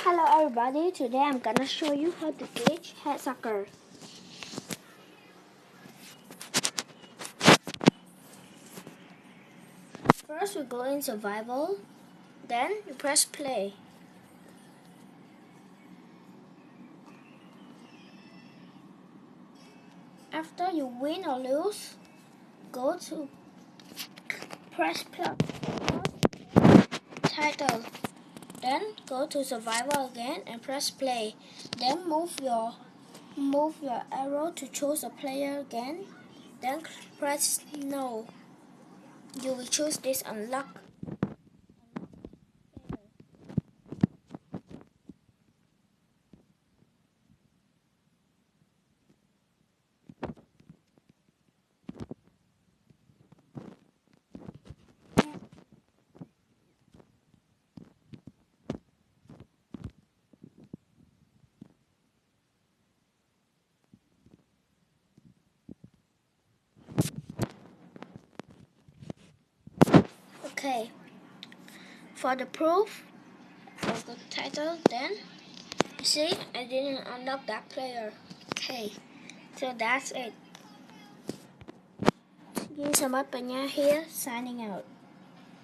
Hello everybody, today I'm gonna show you how to glitch head sucker. First we go in survival, then you press play. After you win or lose, go to press title. Then go to survival again and press play. Then move your arrow to choose a player again. Then press no. You will choose this unlock. Okay, for the proof of the title, then you see I didn't unlock that player. Okay, so that's it. Give some up here signing out.